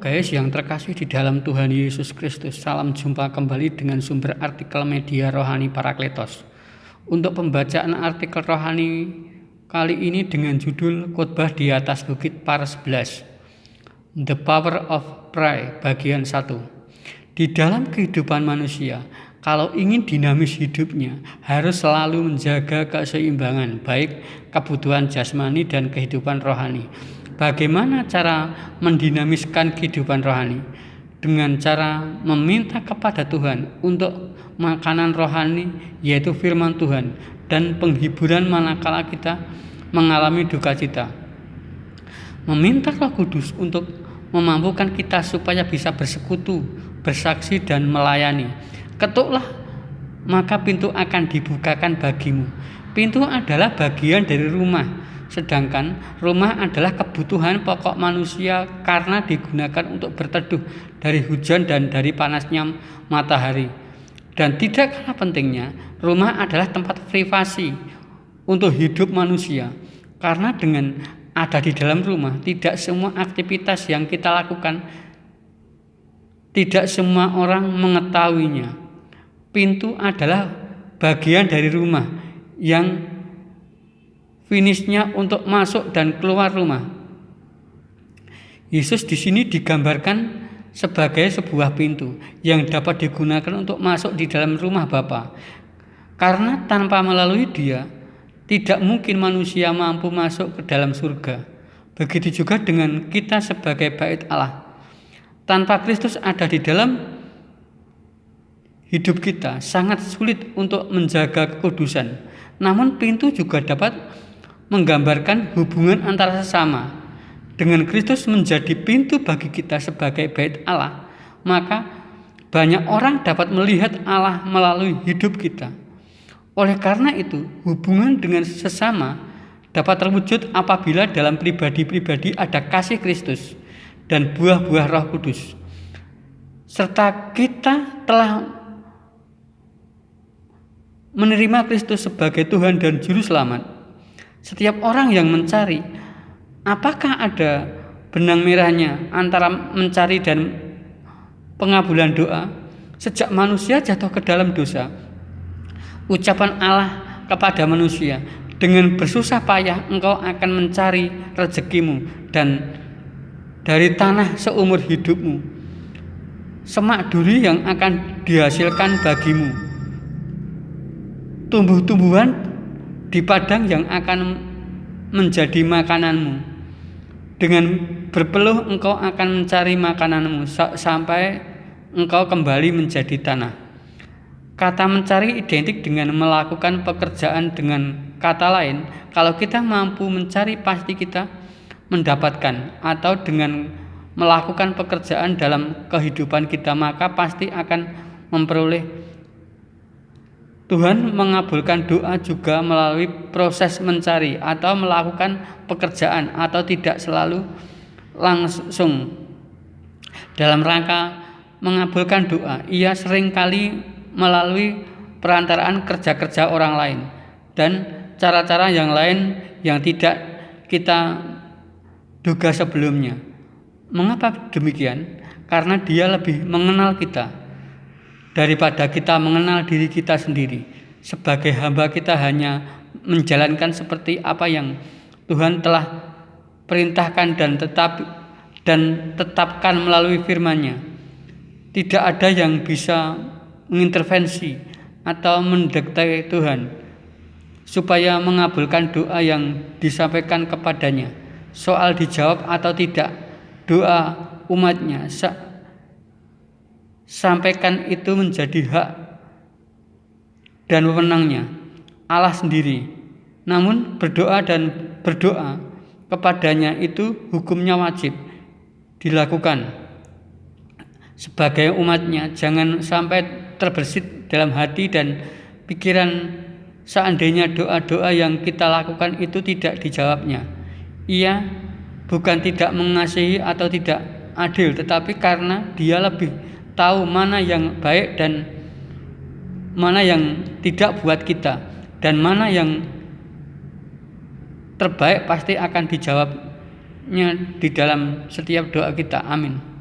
guys yang terkasih di dalam Tuhan Yesus Kristus. Salam jumpa kembali dengan sumber artikel media rohani Parakletos. Untuk pembacaan artikel rohani kali ini dengan judul Khotbah di atas Bukit Par 11. The Power of Prayer bagian 1. Di dalam kehidupan manusia, kalau ingin dinamis hidupnya, harus selalu menjaga keseimbangan baik kebutuhan jasmani dan kehidupan rohani. Bagaimana cara mendinamiskan kehidupan rohani? Dengan cara meminta kepada Tuhan untuk makanan rohani, yaitu firman Tuhan, dan penghiburan manakala kita mengalami duka cita. Meminta Roh Kudus untuk memampukan kita supaya bisa bersekutu, bersaksi, dan melayani. Ketuklah, maka pintu akan dibukakan bagimu. Pintu adalah bagian dari rumah, sedangkan rumah adalah kebutuhan pokok manusia karena digunakan untuk berteduh dari hujan dan dari panasnya matahari. Dan tidak kalah pentingnya, rumah adalah tempat privasi untuk hidup manusia, karena dengan ada di dalam rumah, tidak semua aktivitas yang kita lakukan, tidak semua orang mengetahuinya. Pintu adalah bagian dari rumah yang finishnya untuk masuk dan keluar rumah. Yesus di sini digambarkan sebagai sebuah pintu yang dapat digunakan untuk masuk di dalam rumah Bapa. Karena tanpa melalui Dia, tidak mungkin manusia mampu masuk ke dalam surga. Begitu juga dengan kita sebagai bait Allah. Tanpa Kristus ada di dalam hidup kita, sangat sulit untuk menjaga kekudusan. Namun pintu juga dapat menggambarkan hubungan antara sesama. Dengan Kristus menjadi pintu bagi kita sebagai bait Allah, maka banyak orang dapat melihat Allah melalui hidup kita. Oleh karena itu, hubungan dengan sesama dapat terwujud apabila dalam pribadi-pribadi ada kasih Kristus dan buah-buah Roh Kudus. Serta kita telah menerima Kristus sebagai Tuhan dan Juru Selamat. Setiap orang yang mencari, apakah ada benang merahnya antara mencari dan pengabulan doa? Sejak manusia jatuh ke dalam dosa, ucapan Allah kepada manusia, dengan bersusah payah engkau akan mencari rezekimu dan dari tanah seumur hidupmu, semak duri yang akan dihasilkan bagimu, tumbuh-tumbuhan di padang yang akan menjadi makananmu. Dengan berpeluh engkau akan mencari makananmu sampai engkau kembali menjadi tanah. Kata mencari identik dengan melakukan pekerjaan. Dengan kata lain, kalau kita mampu mencari pasti kita mendapatkan, atau dengan melakukan pekerjaan dalam kehidupan kita maka pasti akan memperoleh. Tuhan mengabulkan doa juga melalui proses mencari atau melakukan pekerjaan, atau tidak selalu langsung. Dalam rangka mengabulkan doa, ia seringkali melalui perantaraan kerja-kerja orang lain dan cara-cara yang lain yang tidak kita duga sebelumnya. Mengapa demikian? Karena Dia lebih mengenal kita daripada kita mengenal diri kita sendiri. Sebagai hamba kita hanya menjalankan seperti apa yang Tuhan telah perintahkan dan tetapkan melalui firman-Nya. Tidak ada yang bisa mengintervensi atau mendikte Tuhan supaya mengabulkan doa yang disampaikan kepadanya. Soal dijawab atau tidak doa umat-Nya, sampaikan itu menjadi hak dan wewenangnya Allah sendiri. Namun berdoa kepadanya itu hukumnya wajib dilakukan sebagai umatnya. Jangan sampai terbersit dalam hati dan pikiran seandainya doa-doa yang kita lakukan itu tidak dijawabnya. Ia bukan tidak mengasihi atau tidak adil, tetapi karena Dia lebih tahu mana yang baik dan mana yang tidak buat kita, dan mana yang terbaik pasti akan dijawabnya di dalam setiap doa kita. Amin.